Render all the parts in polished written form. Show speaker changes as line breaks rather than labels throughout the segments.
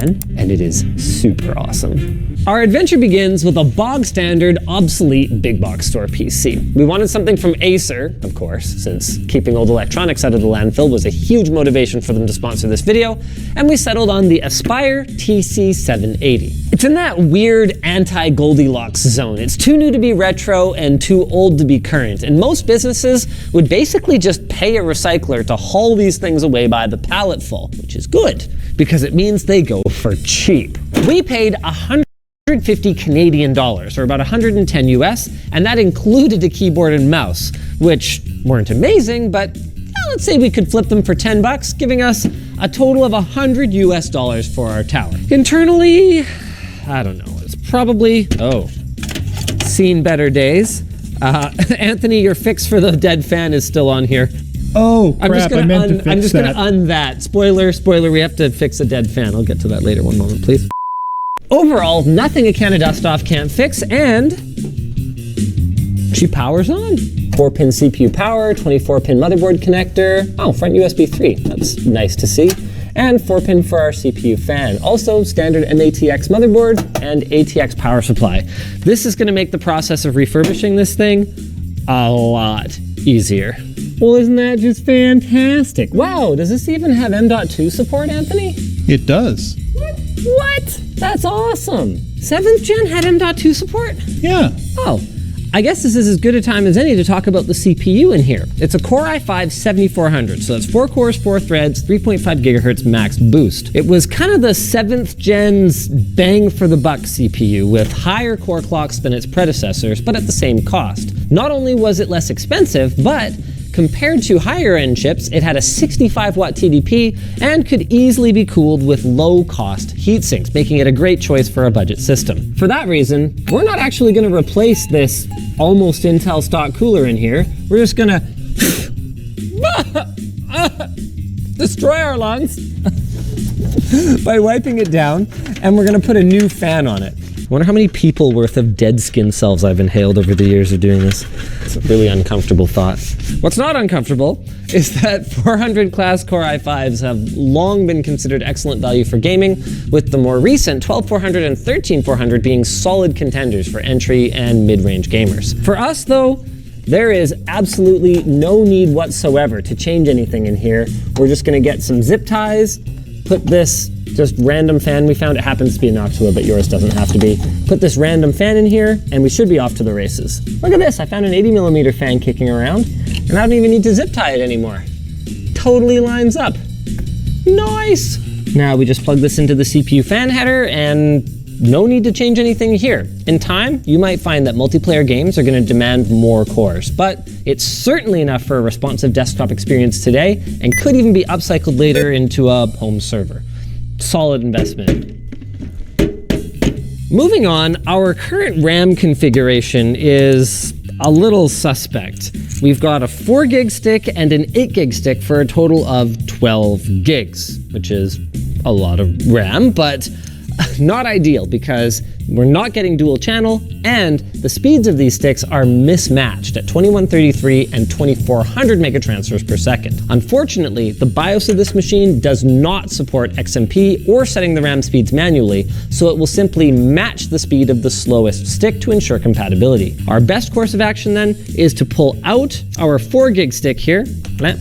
fan, and it is super awesome. Our adventure begins with a bog standard, obsolete big box store PC. We wanted something from Acer, of course, since keeping old electronics out of the landfill was a huge motivation for them to sponsor this video, and we settled on the Aspire TC780. It's in that weird anti-Goldilocks zone. It's too new to be retro and too old to be current, and most businesses would basically just pay a recycler to haul these things away by the pallet full, which is good, because it means they go for cheap. We paid $150 Canadian, or about 110 US, and that included a keyboard and mouse, which weren't amazing, but let's say we could flip them for 10 bucks, giving us a total of $100 US for our tower. Internally, I don't know, it's probably, seen better days. Anthony, your fix for the dead fan is still on here.
Oh, crap,
I'm just gonna un that. Spoiler, we have to fix a dead fan. I'll get to that later, one moment, please. Overall, nothing a can of dust-off can't fix, and she powers on. 4-pin CPU power, 24-pin motherboard connector, front USB 3, that's nice to see, and 4-pin for our CPU fan. Also, standard MATX motherboard and ATX power supply. This is gonna make the process of refurbishing this thing a lot easier. Well, isn't that just fantastic? Wow, does this even have M.2 support, Anthony?
It does.
What? That's awesome. 7th gen had M.2 support?
Yeah.
Oh, I guess this is as good a time as any to talk about the CPU in here. It's a Core i5-7400, so that's 4 cores, 4 threads, 3.5 gigahertz max boost. It was kind of the 7th gen's bang for the buck CPU with higher core clocks than its predecessors, but at the same cost. Not only was it less expensive, but compared to higher end chips, it had a 65 watt TDP and could easily be cooled with low cost heat sinks, making it a great choice for a budget system. For that reason, we're not actually going to replace this almost Intel stock cooler in here. We're just going to destroy our lungs by wiping it down, and we're going to put a new fan on it. I wonder how many people worth of dead skin cells I've inhaled over the years of doing this. It's a really uncomfortable thought. What's not uncomfortable is that 400 class Core i5s have long been considered excellent value for gaming, with the more recent 12400 and 13400 being solid contenders for entry and mid-range gamers. For us though, there is absolutely no need whatsoever to change anything in here. We're just gonna get some zip ties, put this just random fan we found. It happens to be a Noctua, but yours doesn't have to be. Put this random fan in here, and we should be off to the races. Look at this, I found an 80mm fan kicking around, and I don't even need to zip tie it anymore. Totally lines up. Nice! Now we just plug this into the CPU fan header, and no need to change anything here. In time, you might find that multiplayer games are going to demand more cores, but it's certainly enough for a responsive desktop experience today, and could even be upcycled later into a home server. Solid investment. Moving on, our current RAM configuration is a little suspect. We've got a 4 gig stick and an 8 gig stick for a total of 12 gigs, which is a lot of RAM, but not ideal because we're not getting dual channel, and the speeds of these sticks are mismatched at 2133 and 2400 megatransfers per second. Unfortunately, the BIOS of this machine does not support XMP or setting the RAM speeds manually, so it will simply match the speed of the slowest stick to ensure compatibility. Our best course of action then is to pull out our 4 gig stick here,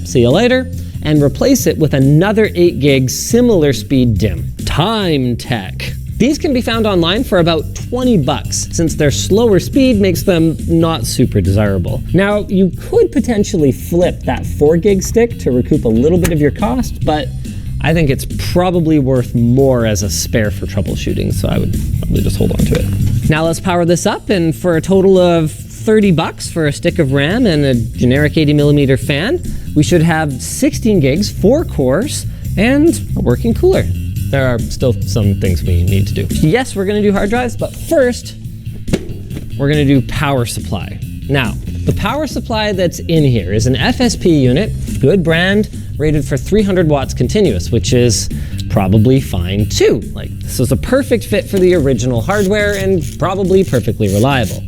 see you later, and replace it with another 8 gig similar speed DIMM. Timetech. These can be found online for about 20 bucks, since their slower speed makes them not super desirable. Now, you could potentially flip that 4 gig stick to recoup a little bit of your cost, but I think it's probably worth more as a spare for troubleshooting, so I would probably just hold on to it. Now let's power this up, and for a total of 30 bucks for a stick of RAM and a generic 80mm fan, we should have 16 gigs, 4 cores, and a working cooler. There are still some things we need to do. Yes, we're gonna do hard drives, but first, we're gonna do power supply. Now, the power supply that's in here is an FSP unit, good brand, rated for 300 watts continuous, which is probably fine too. Like, this is a perfect fit for the original hardware and probably perfectly reliable.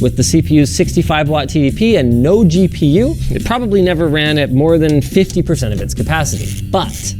With the CPU's 65 watt TDP and no GPU, it probably never ran at more than 50% of its capacity. But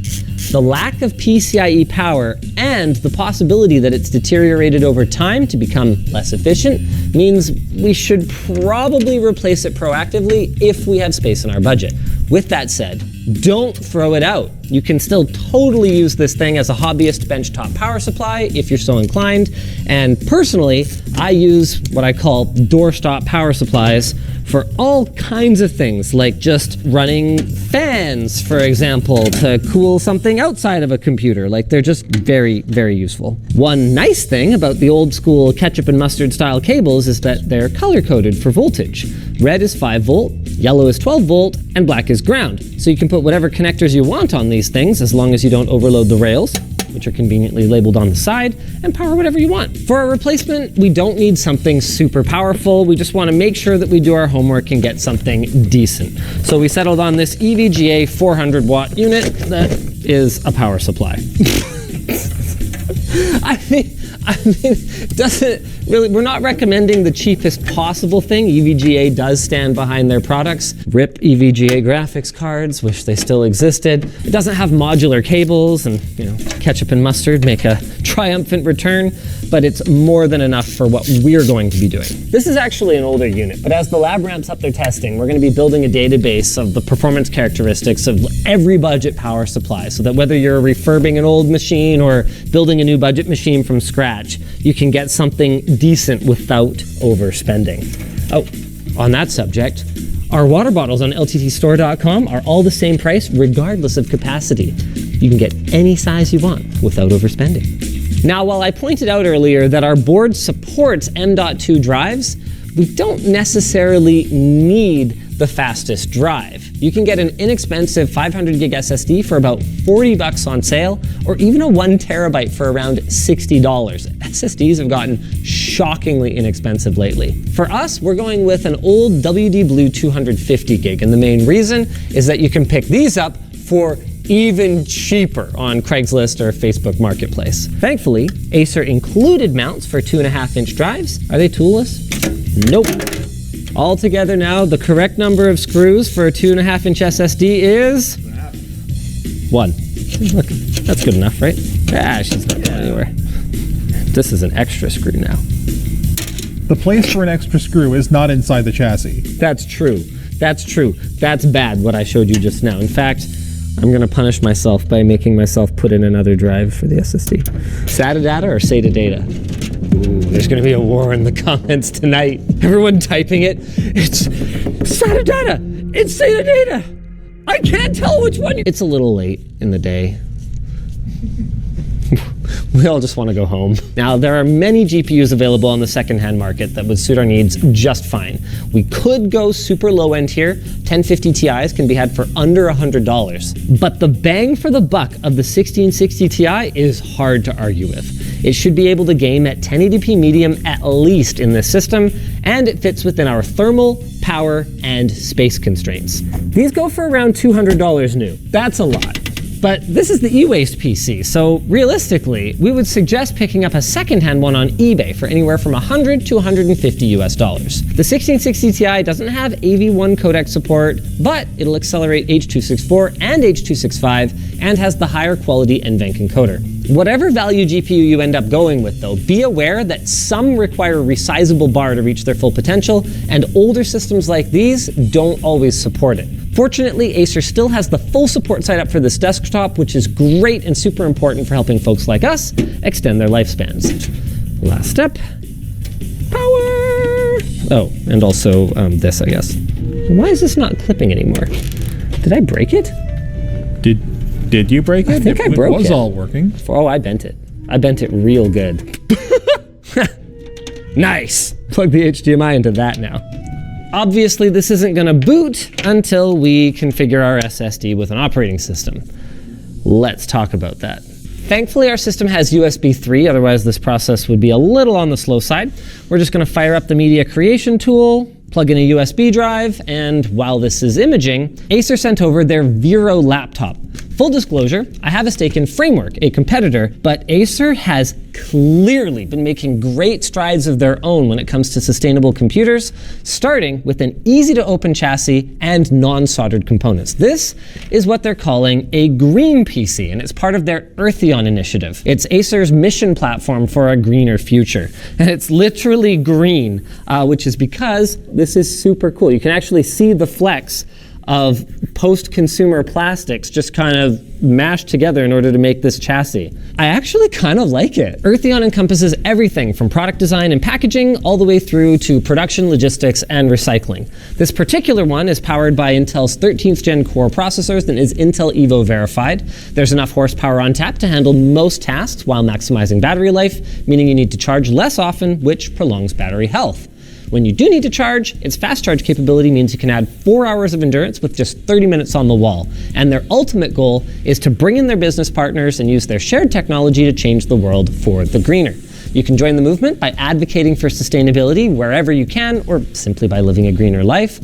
The lack of PCIe power and the possibility that it's deteriorated over time to become less efficient means we should probably replace it proactively if we have space in our budget. With that said, don't throw it out. You can still totally use this thing as a hobbyist benchtop power supply if you're so inclined. And personally, I use what I call doorstop power supplies for all kinds of things, like just running fans, for example, to cool something outside of a computer. Like, they're just very, very useful. One nice thing about the old school ketchup and mustard style cables is that they're color coded for voltage. Red is 5 volt, yellow is 12 volt, and black is ground. So you can put whatever connectors you want on these things as long as you don't overload the rails, which are conveniently labeled on the side, and power whatever you want. For our replacement, we don't need something super powerful. We just want to make sure that we do our homework and get something decent. So we settled on this EVGA 400 watt unit that is a power supply. I mean, doesn't really, we're not recommending the cheapest possible thing. EVGA does stand behind their products. RIP EVGA graphics cards, wish they still existed. It doesn't have modular cables, and ketchup and mustard make a triumphant return, but it's more than enough for what we're going to be doing. This is actually an older unit, but as the lab ramps up their testing, we're going to be building a database of the performance characteristics of every budget power supply, so that whether you're refurbing an old machine or building a new budget machine from scratch, you can get something decent without overspending. Oh, on that subject, our water bottles on lttstore.com are all the same price regardless of capacity. You can get any size you want without overspending. Now, while I pointed out earlier that our board supports M.2 drives, we don't necessarily need the fastest drive. You can get an inexpensive 500 gig SSD for about $40 on sale, or even a 1 terabyte for around $60. SSDs have gotten shockingly inexpensive lately. For us, we're going with an old WD Blue 250 gig, and the main reason is that you can pick these up for even cheaper on Craigslist or Facebook Marketplace. Thankfully, Acer included mounts for 2.5-inch drives. Are they toolless? Nope. Altogether now, the correct number of screws for a 2.5-inch SSD is 1. Look, that's good enough, right? Ah, she's not going anywhere. This is an extra screw now.
The place for an extra screw is not inside the chassis.
That's true. That's true. That's bad, what I showed you just now. In fact, I'm going to punish myself by making myself put in another drive for the SSD. SATA data or SATA data? Ooh, there's going to be a war in the comments tonight. Everyone typing it. It's SATA data. It's SATA data. I can't tell which one. It's a little late in the day. We all just want to go home. Now, there are many GPUs available on the secondhand market that would suit our needs just fine. We could go super low end here. 1050 Ti's can be had for under $100. But the bang for the buck of the 1660 Ti is hard to argue with. It should be able to game at 1080p medium at least in this system, and it fits within our thermal, power, and space constraints. These go for around $200 new. That's a lot. But this is the e-waste PC, so realistically, we would suggest picking up a secondhand one on eBay for anywhere from $100 to $150 US. The 1660 Ti doesn't have AV1 codec support, but it'll accelerate H.264 and H.265 and has the higher quality NVENC encoder. Whatever value GPU you end up going with, though, be aware that some require a resizable bar to reach their full potential, and older systems like these don't always support it. Fortunately, Acer still has the full support site up for this desktop, which is great and super important for helping folks like us extend their lifespans. Last step, power! Oh, and also this, I guess. Why is this not clipping anymore? Did I break it?
Did you break it?
I think I broke it.
It was all working.
Oh, I bent it. I bent it real good. Nice! Plug the HDMI into that now. Obviously, this isn't going to boot until we configure our SSD with an operating system. Let's talk about that. Thankfully, our system has USB 3, otherwise this process would be a little on the slow side. We're just going to fire up the media creation tool, plug in a USB drive, and while this is imaging, Acer sent over their Vero laptop. Full disclosure, I have a stake in Framework, a competitor, but Acer has clearly been making great strides of their own when it comes to sustainable computers, starting with an easy-to-open chassis and non-soldered components. This is what they're calling a green PC, and it's part of their Eartheon initiative. It's Acer's mission platform for a greener future. And it's literally green, which is because this is super cool. You can actually see the flecks of post-consumer plastics just kind of mashed together in order to make this chassis. I actually kind of like it. Eartheon encompasses everything from product design and packaging all the way through to production, logistics, and recycling. This particular one is powered by Intel's 13th gen Core processors and is Intel Evo verified. There's enough horsepower on tap to handle most tasks while maximizing battery life, meaning you need to charge less often, which prolongs battery health. When you do need to charge, its fast charge capability means you can add 4 hours of endurance with just 30 minutes on the wall. And their ultimate goal is to bring in their business partners and use their shared technology to change the world for the greener. You can join the movement by advocating for sustainability wherever you can, or simply by living a greener life.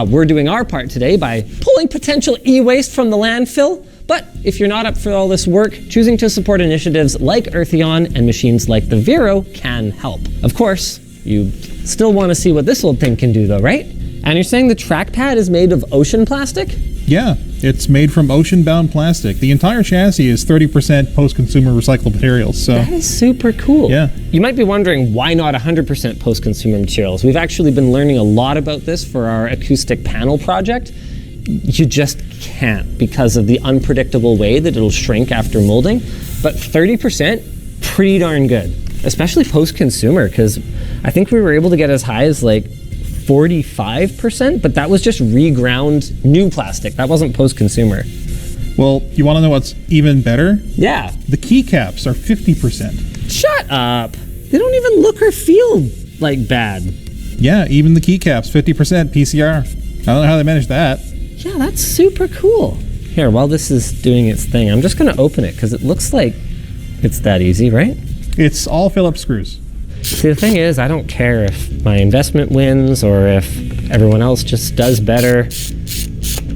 We're doing our part today by pulling potential e-waste from the landfill. But if you're not up for all this work, choosing to support initiatives like Eartheon and machines like the Vero can help. Of course, you still want to see what this old thing can do though, right? And you're saying the trackpad is made of ocean plastic?
Yeah, it's made from ocean-bound plastic. The entire chassis is 30% post-consumer recycled materials. So
that is super cool.
Yeah.
You might be wondering why not 100% post-consumer materials. We've actually been learning a lot about this for our acoustic panel project. You just can't because of the unpredictable way that it'll shrink after molding. But 30%, pretty darn good. Especially post-consumer, because I think we were able to get as high as like 45%, but that was just reground new plastic. That wasn't post-consumer.
Well, you want to know what's even better?
Yeah.
The keycaps are 50%.
Shut up. They don't even look or feel like bad.
Yeah, even the keycaps, 50% PCR. I don't know how they managed that.
Yeah, that's super cool. Here, while this is doing its thing, I'm just going to open it because it looks like it's that easy, right?
It's all Phillips screws.
See, the thing is, I don't care if my investment wins or if everyone else just does better.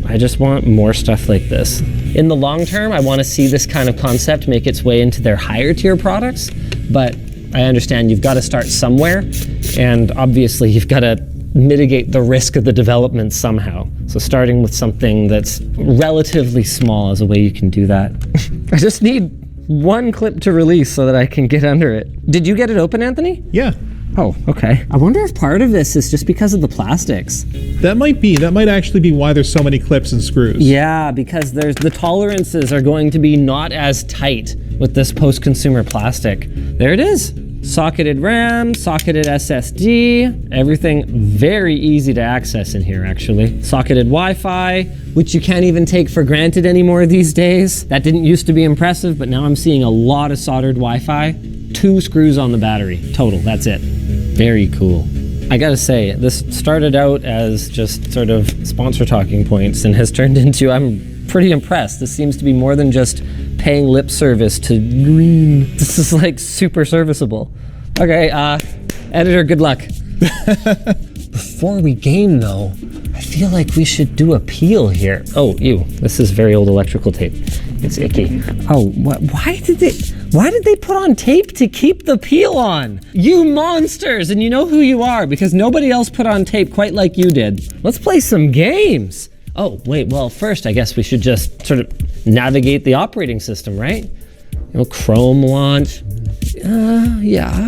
I just want more stuff like this. In the long term, I want to see this kind of concept make its way into their higher tier products, but I understand you've got to start somewhere, and obviously you've got to mitigate the risk of the development somehow. So starting with something that's relatively small is a way you can do that. I just need one clip to release so that I can get under it. Did you get it open, Anthony?
Yeah.
Oh, okay. I wonder if part of this is just because of the plastics.
That might be. That might actually be why there's so many clips and screws.
Yeah, because the tolerances are going to be not as tight with this post-consumer plastic. There it is. Socketed RAM, socketed SSD, everything very easy to access in here actually. Socketed Wi-Fi, which you can't even take for granted anymore these days. That didn't used to be impressive, but now I'm seeing a lot of soldered Wi-Fi. 2 screws on the battery, total, that's it. Very cool. I gotta say, this started out as just sort of sponsor talking points and has turned into, I'm pretty impressed. This seems to be more than just paying lip service to green. This is like super serviceable. Okay, editor, good luck. Before we game though, I feel like we should do a peel here. Oh, ew, this is very old electrical tape. It's icky. Oh, why did they put on tape to keep the peel on? You monsters, and you know who you are because nobody else put on tape quite like you did. Let's play some games. Oh, wait, well, first I guess we should just sort of navigate the operating system, right? You know, Chrome launch. Yeah.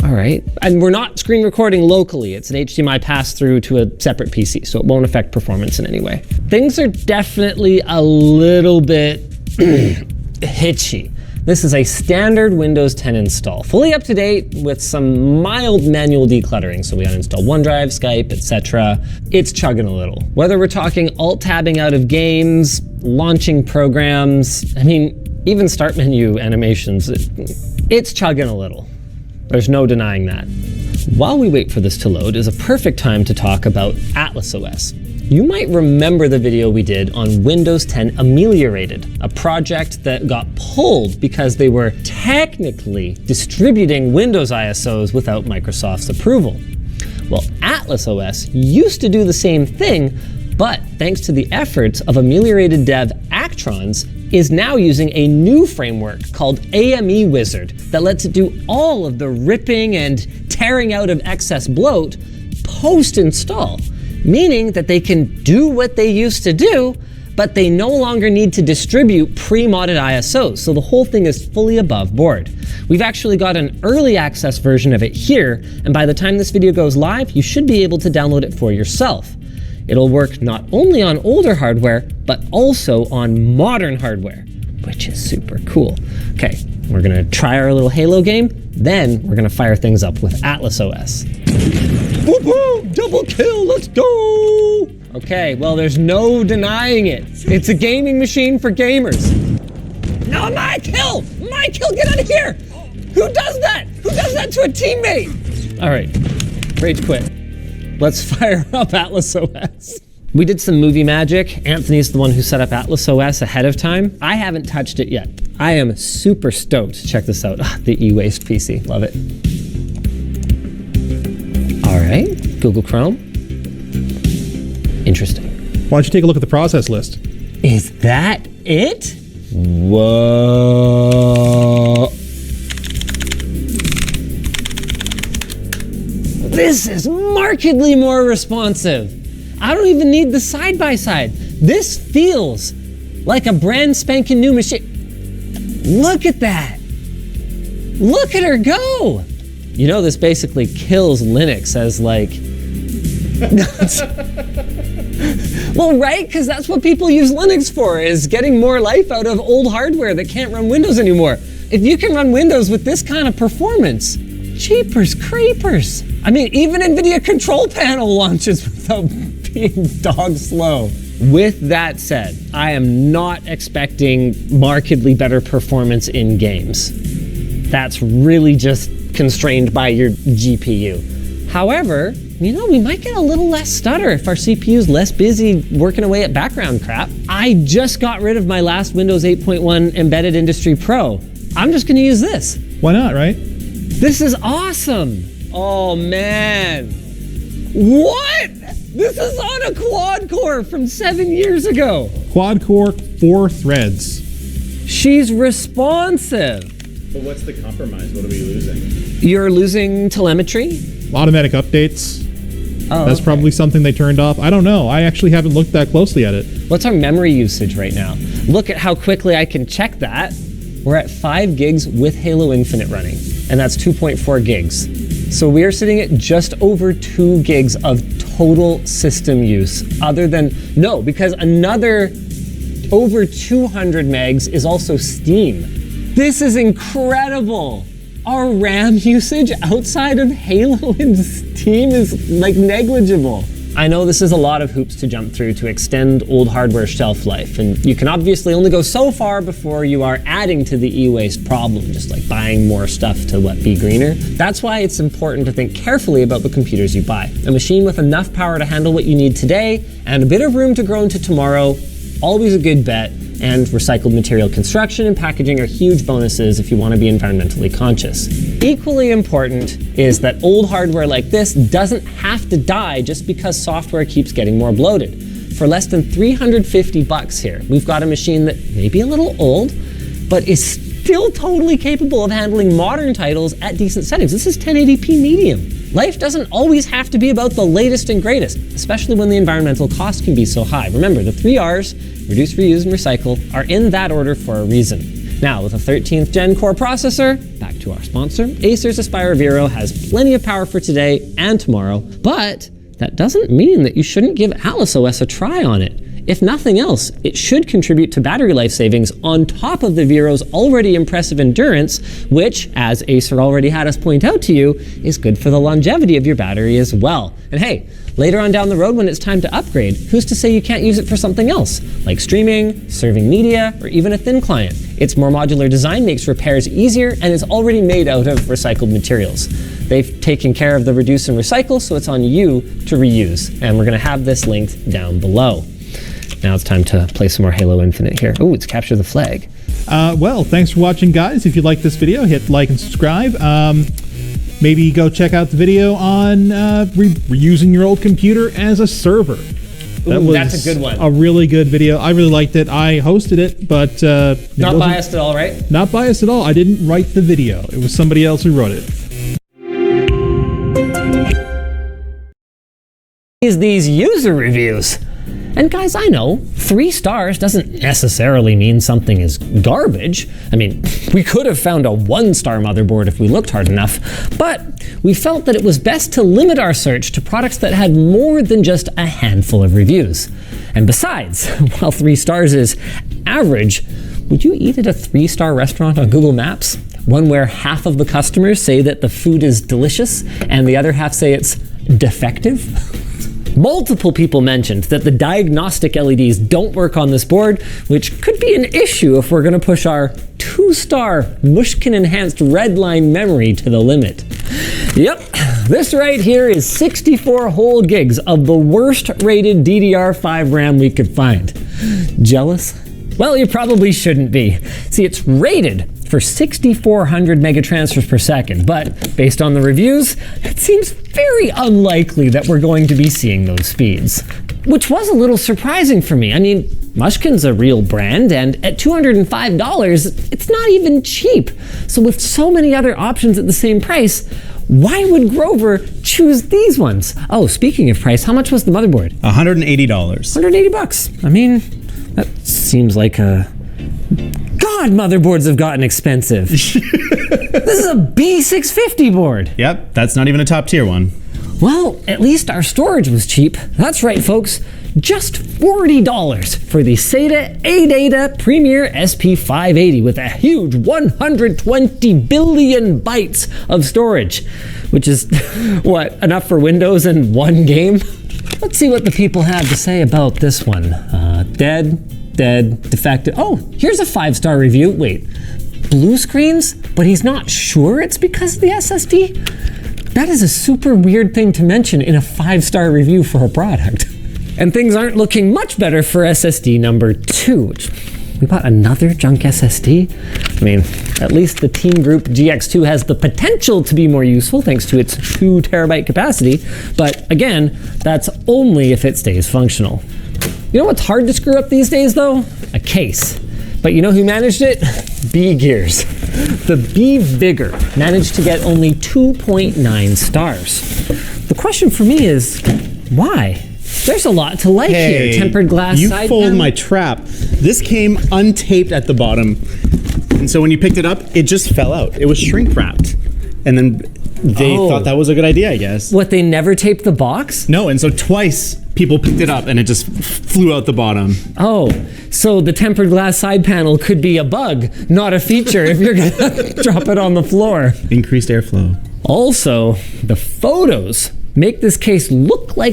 All right. And we're not screen recording locally. It's an HDMI pass-through to a separate PC, so it won't affect performance in any way. Things are definitely a little bit hitchy. This is a standard Windows 10 install, fully up to date with some mild manual decluttering. So we uninstall OneDrive, Skype, etc. It's chugging a little. Whether we're talking alt-tabbing out of games, launching programs, I mean, even start menu animations, it's chugging a little. There's no denying that. While we wait for this to load is a perfect time to talk about Atlas OS. You might remember the video we did on Windows 10 Ameliorated, a project that got pulled because they were technically distributing Windows ISOs without Microsoft's approval. Well, Atlas OS used to do the same thing, but thanks to the efforts of Ameliorated dev Actrons, is now using a new framework called AME Wizard that lets it do all of the ripping and tearing out of excess bloat post-install, meaning that they can do what they used to do, but they no longer need to distribute pre-modded ISOs, so the whole thing is fully above board. We've actually got an early access version of it here, and by the time this video goes live, you should be able to download it for yourself. It'll work not only on older hardware, but also on modern hardware, which is super cool. Okay, we're gonna try our little Halo game, then we're gonna fire things up with Atlas OS. Whoop, double kill, let's go! Okay, well, there's no denying it. It's a gaming machine for gamers. No, my kill! My kill, get out of here! Who does that? Who does that to a teammate? All right, rage quit. Let's fire up Atlas OS. We did some movie magic. Anthony's the one who set up Atlas OS ahead of time. I haven't touched it yet. I am super stoked. Check this out, the e-waste PC, love it. All right, Google Chrome. Interesting.
Why don't you take a look at the process list?
Is that it? Whoa. This is markedly more responsive. I don't even need the side-by-side. This feels like a brand spanking new machine. Look at that. Look at her go. You know, this basically kills Linux as like... Well, right? Because that's what people use Linux for, is getting more life out of old hardware that can't run Windows anymore. If you can run Windows with this kind of performance, jeepers creepers. I mean, even NVIDIA Control Panel launches without being dog slow. With that said, I am not expecting markedly better performance in games. That's really just constrained by your GPU. However, you know, we might get a little less stutter if our CPU's less busy working away at background crap. I just got rid of my last Windows 8.1 Embedded Industry Pro. I'm just gonna use this.
Why not, right?
This is awesome. Oh man. What? This is on a quad core from 7 years ago.
Quad core, 4 threads.
She's responsive.
But what's the compromise? What are we losing?
You're losing telemetry?
Automatic updates.
Oh,
That's probably something they turned off. I don't know. I actually haven't looked that closely at it.
What's our memory usage right now? Look at how quickly I can check that. We're at 5 gigs with Halo Infinite running, and that's 2.4 gigs. So we are sitting at just over 2 gigs of total system use, other than, no, because another over 200 megs is also Steam. This is incredible. Our RAM usage outside of Halo and Steam is like negligible. I know this is a lot of hoops to jump through to extend old hardware shelf life, and you can obviously only go so far before you are adding to the e-waste problem, just like buying more stuff to be greener. That's why it's important to think carefully about the computers you buy. A machine with enough power to handle what you need today and a bit of room to grow into tomorrow, always a good bet. And recycled material construction and packaging are huge bonuses if you want to be environmentally conscious. Equally important is that old hardware like this doesn't have to die just because software keeps getting more bloated. For less than $350 here, we've got a machine that may be a little old, but is still totally capable of handling modern titles at decent settings. This is 1080p medium. Life doesn't always have to be about the latest and greatest, especially when the environmental cost can be so high. Remember, the 3 R's, reduce, reuse, and recycle, are in that order for a reason. Now, with a 13th gen core processor, back to our sponsor, Acer's Aspire Vero has plenty of power for today and tomorrow, but that doesn't mean that you shouldn't give Atlas OS a try on it. If nothing else, it should contribute to battery life savings on top of the Vero's already impressive endurance, which, as Acer already had us point out to you, is good for the longevity of your battery as well. And hey, later on down the road when it's time to upgrade, who's to say you can't use it for something else, like streaming, serving media, or even a thin client? Its more modular design makes repairs easier and is already made out of recycled materials. They've taken care of the reduce and recycle, so it's on you to reuse. And we're gonna have this linked down below. Now it's time to play some more Halo Infinite here. Ooh, it's capture the flag.
Well, thanks for watching, guys. If you like this video, hit like and subscribe. Maybe go check out the video on reusing your old computer as a server.
Ooh, that's a good one.
A really good video. I really liked it. I hosted it, but it
Not
wasn't-
biased at all, right?
Not biased at all. I didn't write the video. It was somebody else who wrote it.
These user reviews. And guys, I know 3 stars doesn't necessarily mean something is garbage. I mean, we could have found a 1-star motherboard if we looked hard enough, but we felt that it was best to limit our search to products that had more than just a handful of reviews. And besides, while 3 stars is average, would you eat at a 3-star restaurant on Google Maps? One where half of the customers say that the food is delicious and the other half say it's defective? Multiple people mentioned that the diagnostic LEDs don't work on this board, which could be an issue if we're going to push our 2-star Mushkin-enhanced Redline memory to the limit. Yep, this right here is 64 whole gigs of the worst-rated DDR5 RAM we could find. Jealous? Well, you probably shouldn't be. See, it's rated for 6,400 megatransfers per second, but based on the reviews, it seems very unlikely that we're going to be seeing those speeds. Which was a little surprising for me. I mean, Mushkin's a real brand, and at $205, it's not even cheap. So with so many other options at the same price, why would Grover choose these ones? Oh, speaking of price, how much was the motherboard?
$180.
$180. I mean, that seems like a... God, motherboards have gotten expensive. This is a B650 board.
Yep, that's not even a top tier one.
Well, at least our storage was cheap. That's right, folks. Just $40 for the SATA ADATA Premier SP580 with a huge 120 billion bytes of storage, which is, what, enough for Windows and 1 game? Let's see what the people have to say about this one. Dead, defective. Oh, here's a 5-star review. Wait, blue screens? But he's not sure it's because of the SSD? That is a super weird thing to mention in a 5-star review for a product. And things aren't looking much better for SSD number 2. We bought another junk SSD? I mean, at least the Team Group GX2 has the potential to be more useful thanks to its 2 terabyte capacity. But again, that's only if it stays functional. You know what's hard to screw up these days, though? A case. But you know who managed it? B-Gears. The B-Vigor managed to get only 2.9 stars. The question for me is, why? There's a lot to like here. Tempered glass
you
side
fooled
panel.
my trap. This came untaped at the bottom. And so when you picked it up, it just fell out. It was shrink wrapped. And then they thought that was a good idea, I guess.
What, they never taped the box?
No, and so twice people picked it up and it just flew out the bottom.
Oh, so the tempered glass side panel could be a bug, not a feature if you're gonna drop it on the floor.
Increased airflow.
Also, the photos make this case look like